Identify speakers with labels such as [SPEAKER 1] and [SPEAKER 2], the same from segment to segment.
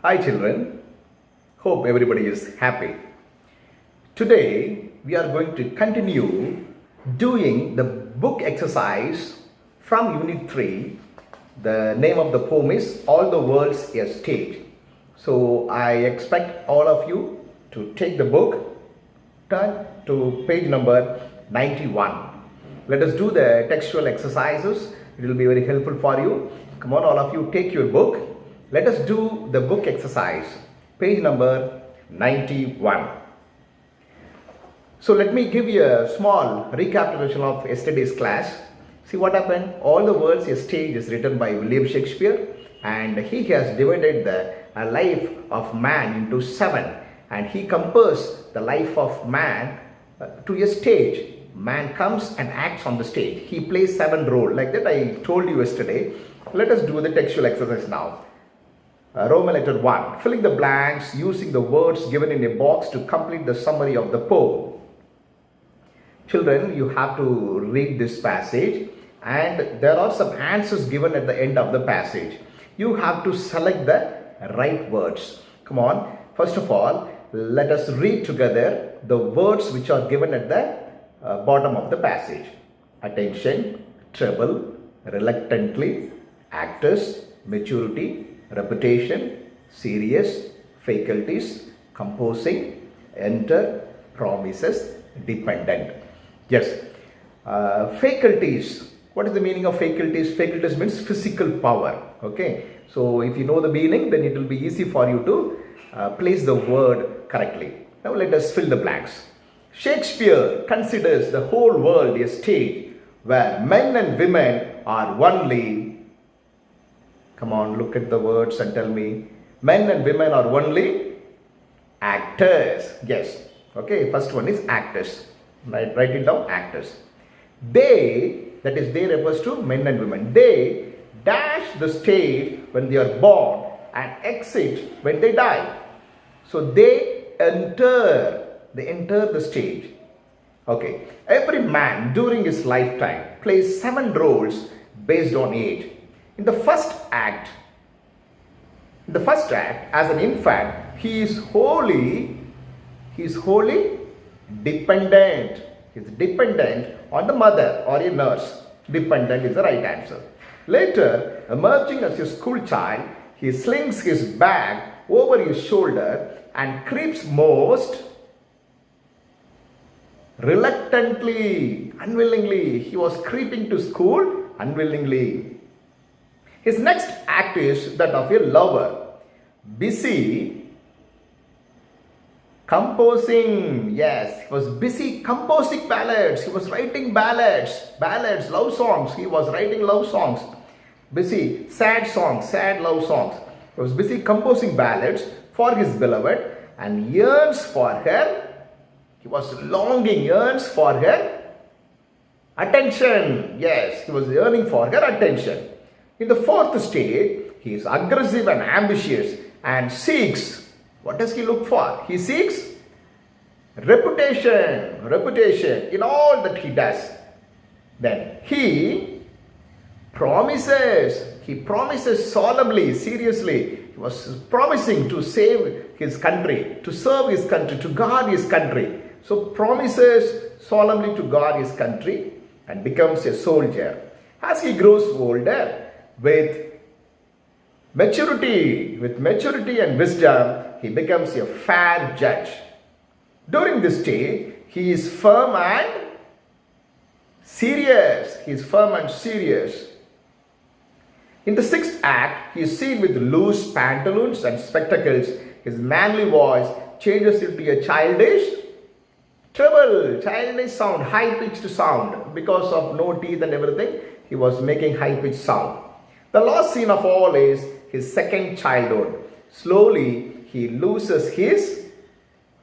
[SPEAKER 1] Hi children, hope everybody is happy. Today we are going to continue doing the book exercise from Unit 3. The name of the poem is All the World's a Stage. So I expect all of you to take the book, turn to page number 91. Let us do the textual exercises. It will be very helpful for you. Come on, all of you, take your book. Let us do the book exercise, page number 91. So let me give you a small recapitulation of yesterday's class. See what happened? All the World's a Stage is written by William Shakespeare, and he has divided the life of man into 7, and he compares the life of man to a stage. Man comes and acts on the stage. He plays 7 roles. Like that I told you yesterday. Let us do the textual exercise now. Roman letter 1. Filling the blanks using the words given in a box to complete the summary of the poem. Children, you have to read this passage, and there are some answers given at the end of the passage. You have to select the right words. Come on. First of all, let us read together the words which are given at the bottom of the passage. Attention, trouble, reluctantly, actors, maturity, reputation, serious, faculties, composing, enter, promises, dependent. Yes, faculties. What is the meaning of faculties? Faculties means physical power. Okay, so if you know the meaning, then it will be easy for you to place the word correctly. Now let us fill the blanks. Shakespeare considers the whole world a stage where men and women are only. Come on, look at the words and tell me. Men and women are only actors. Yes. Okay, first one is actors. Write it down, actors. They, that is they refers to men and women. They dash the stage when they are born and exit when they die. So they enter the stage. Okay. Every man during his lifetime plays 7 roles based on age. In the first act, as an infant, he is wholly dependent. He is dependent on the mother or a nurse. Dependent is the right answer. Later, emerging as a school child, he slings his bag over his shoulder and creeps most reluctantly, unwillingly. He was creeping to school unwillingly. His next act is that of a lover, busy composing. Yes, he was busy composing ballads. He was writing ballads, love songs. He was writing love songs. Busy, sad songs, sad love songs. He was busy composing ballads for his beloved and yearns for her. He was longing, yearns for her attention. Yes, he was yearning for her attention. In the 4th stage, he is aggressive and ambitious and seeks. What does he look for? He seeks reputation in all that he does. Then he promises solemnly, seriously. He was promising to save his country, to serve his country, to guard his country. So promises solemnly to guard his country and becomes a soldier. As he grows older, with maturity and wisdom, he becomes a fair judge. During this stage, he is firm and serious. In the 6th act, he is seen with loose pantaloons and spectacles. His manly voice changes into a childish sound, high-pitched sound. Because of no teeth and everything, he was making high-pitched sound. The last scene of all is his second childhood. Slowly, he loses his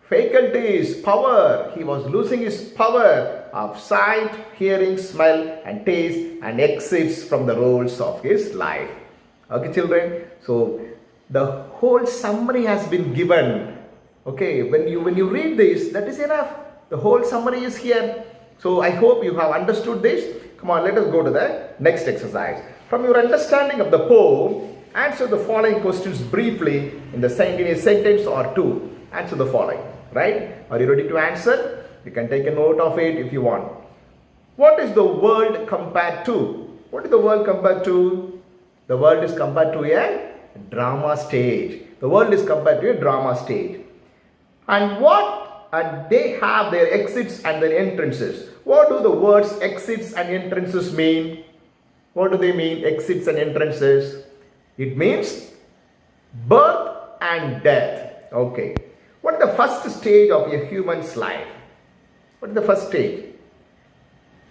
[SPEAKER 1] faculties, power. He was losing his power of sight, hearing, smell, and taste, and exits from the roles of his life. Okay, children. So the whole summary has been given. Okay, when you read this, that is enough. The whole summary is here. So I hope you have understood this. Come on, let us go to the next exercise. From your understanding of the poem, Answer the following questions briefly in a sentence or two. Answer the following. Right? Are you ready to answer? You can take a note of it if you want. What is the world compared to? What is the world compared to? The world is compared to a drama stage. The world is compared to a drama stage. And what? And they have their exits and their entrances. What do the words exits and entrances mean? What do they mean, exits and entrances? It means birth and death. Okay. What is the first stage of a human's life? What is the first stage?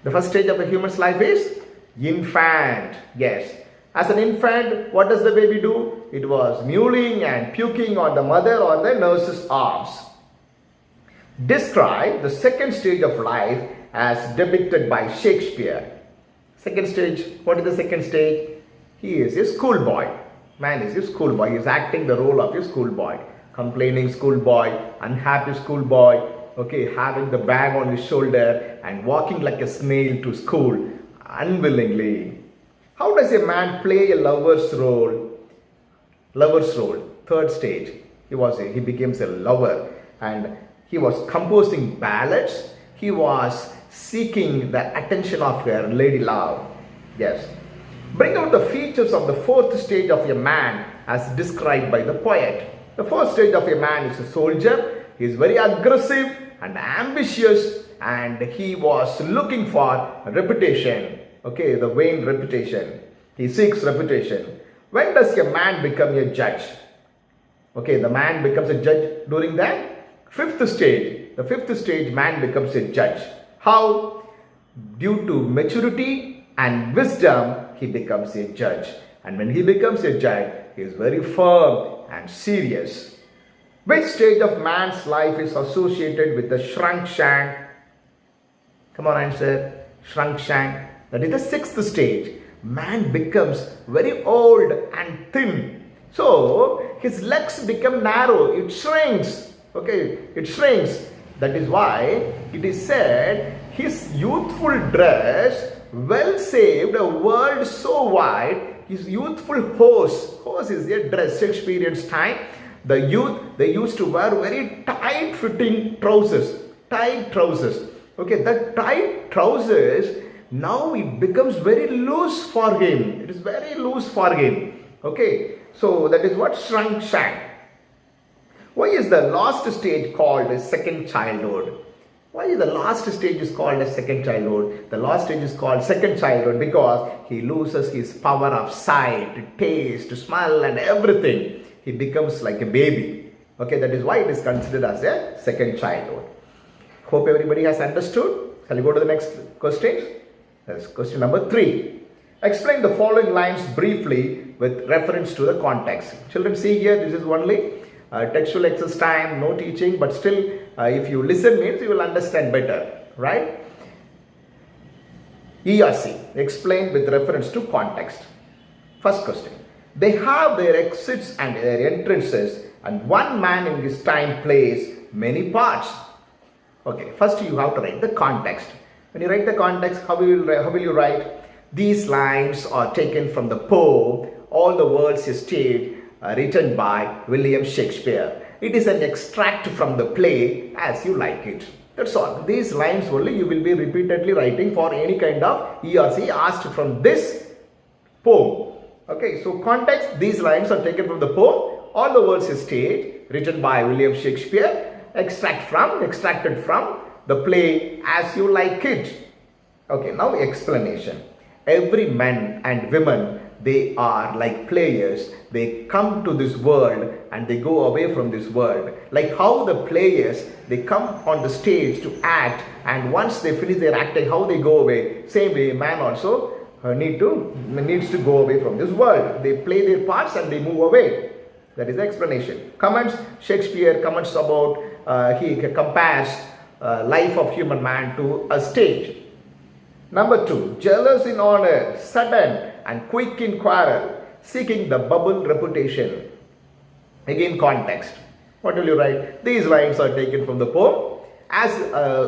[SPEAKER 1] The first stage of a human's life is infant. Yes. As an infant, what does the baby do? It was mewling and puking on the mother or the nurse's arms. Describe the second stage of life as depicted by Shakespeare. Second stage, what is the second stage? He is a schoolboy. Man is a schoolboy. He is acting the role of a schoolboy. Complaining schoolboy, unhappy schoolboy, okay, having the bag on his shoulder and walking like a snail to school unwillingly. How does a man play a lover's role? Lover's role, third stage. He becomes a lover and he was composing ballads. He was seeking the attention of her lady love. Yes. Bring out the features of the fourth stage of a man as described by the poet. The first stage of a man is a soldier. He is very aggressive and ambitious and he was looking for reputation. Okay, the vain reputation. He seeks reputation. When does a man become a judge? Okay, the man becomes a judge during the fifth stage. The fifth stage, man becomes a judge. How? Due to maturity and wisdom, he becomes a judge. And when he becomes a judge, he is very firm and serious. Which stage of man's life is associated with the shrunk shank? Come on, answer. Shrunk shank. That is the sixth stage. Man becomes very old and thin. So, his legs become narrow. It shrinks. Okay, it shrinks. That is why it is said, his youthful dress, well saved, a world so wide, his youthful hose is a dress. Shakespearean's time, the youth, they used to wear very tight fitting trousers. Okay, that tight trousers, now it becomes very loose for him. It is very loose for him. Okay, so that is what shrunk shank. Why is the last stage called a second childhood? Why is the last stage is called a second childhood? The last stage is called second childhood because he loses his power of sight, taste, smell and everything. He becomes like a baby. Okay, that is why it is considered as a second childhood. Hope everybody has understood. Shall we go to the next question? That's question number 3. Explain the following lines briefly with reference to the context. Children, see here, this is only textual exercise time, no teaching, but still if you listen means you will understand better, right? ERC, explain with reference to context. First question. They have their exits and their entrances and one man in this time plays many parts. Okay, first you have to write the context. When you write the context, how will you write? These lines are taken from the poem All the World's a Stage, written by William Shakespeare. It is an extract from the play As You Like It. That's all. These lines only you will be repeatedly writing for any kind of ERC asked from this poem. Okay, so context, these lines are taken from the poem All the World's a Stage, written by William Shakespeare, extracted from the play As You Like It. Okay, now explanation. Every man and woman, they are like players. They come to this world and they go away from this world. Like how the players, they come on the stage to act, and once they finish their acting, how they go away. Same way, man also needs to go away from this world. They play their parts and they move away. That is the explanation. Comments, Shakespeare comments about, he compares life of human man to a stage. Number 2, jealous in honor, sudden and quick in quarrel, seeking the bubble reputation. Again, context. What will you write? These lines are taken from the poem As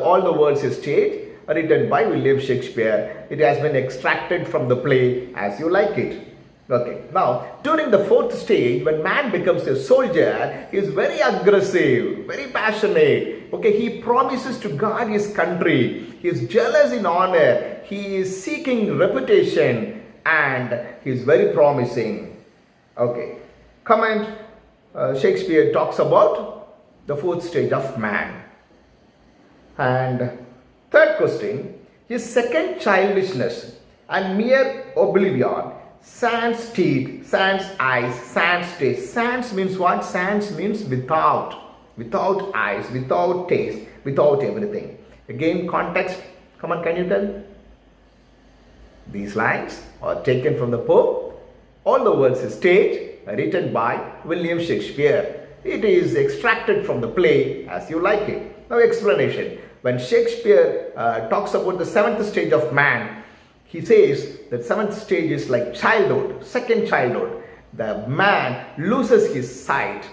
[SPEAKER 1] All the World's a Stage, written by William Shakespeare. It has been extracted from the play As You Like It. Okay, now during the fourth stage, when man becomes a soldier, he is very aggressive, very passionate. Okay, he promises to guard his country. He is jealous in honor. He is seeking reputation, and he is very promising. Okay, comment. Shakespeare talks about the fourth stage of man. And third question is second childishness and mere oblivion. Sans teeth, sans eyes, sans taste. Sans means what? Sans means without. Without eyes, without taste, without everything. Again, context. Come on, can you tell? These lines are taken from the poem. All the words is stage, written by William Shakespeare. It is extracted from the play as you like it. Now, explanation. When Shakespeare talks about the seventh stage of man, he says that seventh stage is like childhood, second childhood. The man loses his sight,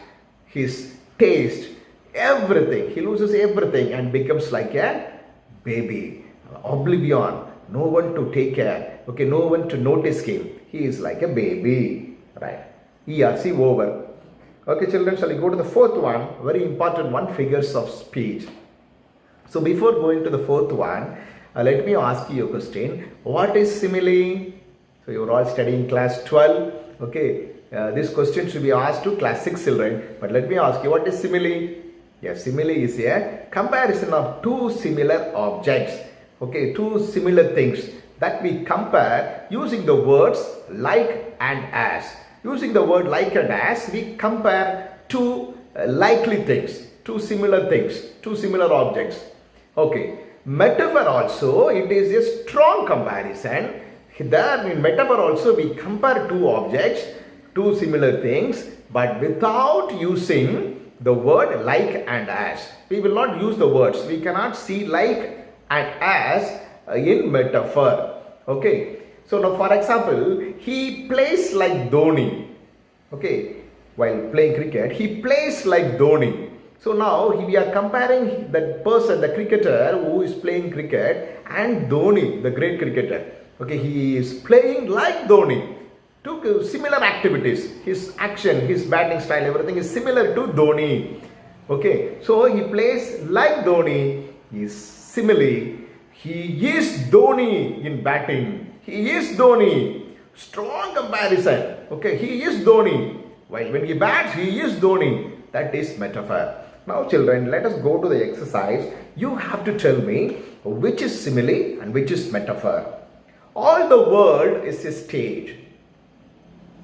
[SPEAKER 1] his taste, everything. He loses everything and becomes like a baby. Oblivion, no one to take care, okay, no one to notice him. He is like a baby, right? ERC over. Okay, children, shall we go to the fourth one? Very important one, figures of speech. So before going to the fourth one, let me ask you a question. What is simile? So you are all studying class 12. Okay, this question should be asked to class 6 children. But let me ask you, what is simile? Yes, simile is a comparison of two similar objects. Okay, two similar things that we compare using the words like and as. Using the word like and as, we compare two likely things, two similar things, two similar objects. Okay. Metaphor also, it is a strong comparison. There in metaphor also we compare two objects, two similar things, but without using the word like and as. We will not use the words. We cannot see like and as in metaphor. Okay. So now for example, he plays like Dhoni. Okay. While playing cricket, he plays like Dhoni. So now we are comparing that person, the cricketer who is playing cricket, and Dhoni, the great cricketer. Okay, he is playing like Dhoni. Two similar activities. His action, his batting style, everything is similar to Dhoni. Okay, so he plays like Dhoni. He is simile. He is Dhoni in batting. He is Dhoni. Strong comparison. Okay, he is Dhoni. While when he bats, he is Dhoni. That is metaphor. Now children, let us go to the exercise. You have to tell me which is simile and which is metaphor. All the world is a stage.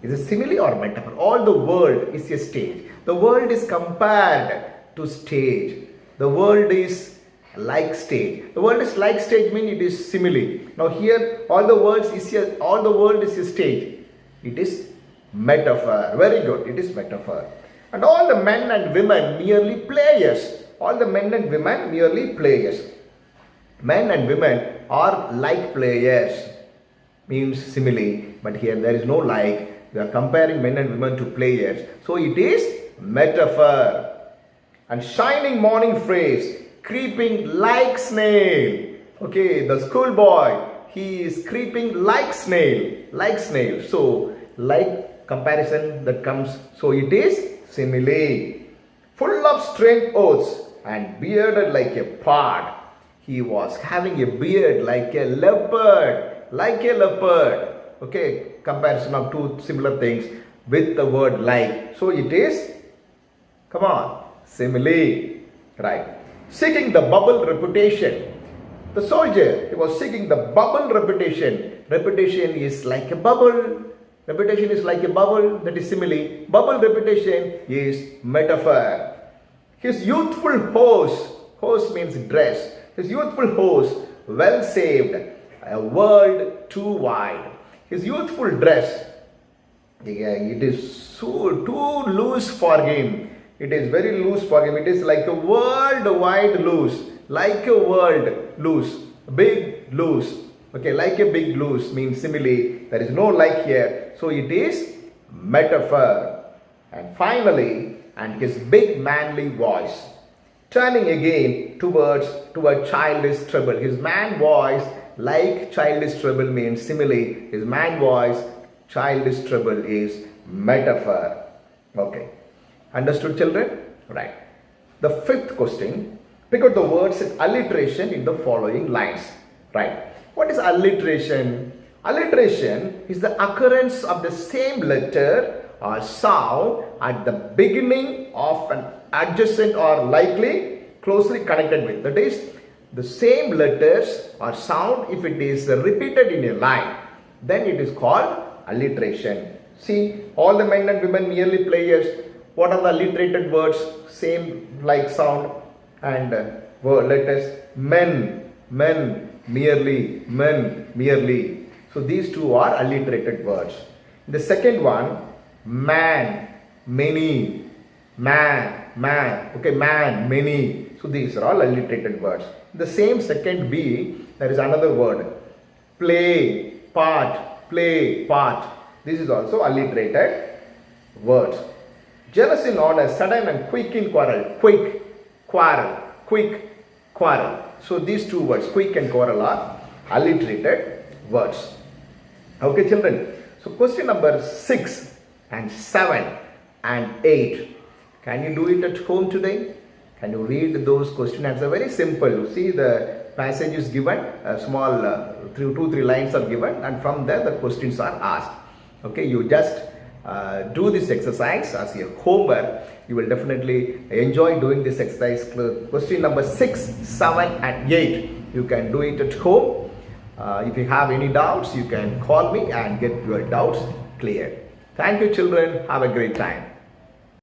[SPEAKER 1] Is it simile or metaphor? All the world is a stage. The world is compared to stage. The world is like stage. The world is like stage means it is simile. Now here all the world is a stage. It is metaphor. Very good. It is metaphor. And all the men and women merely players. All the men and women merely players. Men and women are like players. Means simile. But here there is no like. We are comparing men and women to players. So it is metaphor. And shining morning phrase. Creeping like snail. Okay, the schoolboy. He is creeping like snail. Like snail. So like comparison that comes. So it is simile. Full of strange oaths and bearded like a pard. He was having a beard like a leopard. Like a leopard. Okay, comparison of two similar things with the word like. So it is, come on, simile. Right. Seeking the bubble reputation. The soldier, he was seeking the bubble reputation. Reputation is like a bubble. Reputation is like a bubble, that is simile. Bubble reputation is metaphor. His youthful horse means dress. His youthful horse, well saved, a world too wide. His youthful dress, it is so too loose for him. It is very loose for him. It is like a world wide loose. Like a world loose. Big loose. Okay, like a big loose means simile. There is no like here. So it is metaphor. And finally, and his big manly voice. Turning again toward childish trouble. His man voice like childish trouble means simile. His man voice Childish trouble is metaphor. Okay. Understood, children? Right. The fifth question. Pick out the words in alliteration in the following lines. Right. What is alliteration? Alliteration is the occurrence of the same letter or sound at the beginning of an adjacent or likely closely connected with. That is, the same letters or sound, if it is repeated in a line, then it is called alliteration. See, all the men and women merely players, what are the alliterated words? Same like sound and word letters. Men, merely, men, merely. So these two are alliterated words. The second one, man, many, man, okay, man, many. So these are all alliterated words. The same second B, there is another word, play, part. This is also alliterated words. Jealousy known as sudden and quick in quarrel, quick quarrel. So these two words, quick and quarrel, are alliterated words. Okay, children. So question number 6 and 7 and 8. Can you do it at home today? Can you read those question answers? Very simple. You see, the passage is given, a small 2-3 lines are given, and from there the questions are asked. Okay, you just do this exercise as your homework. You will definitely enjoy doing this exercise. Question number 6, 7 and 8. You can do it at home. If you have any doubts, you can call me and get your doubts cleared. Thank you, children. Have a great time.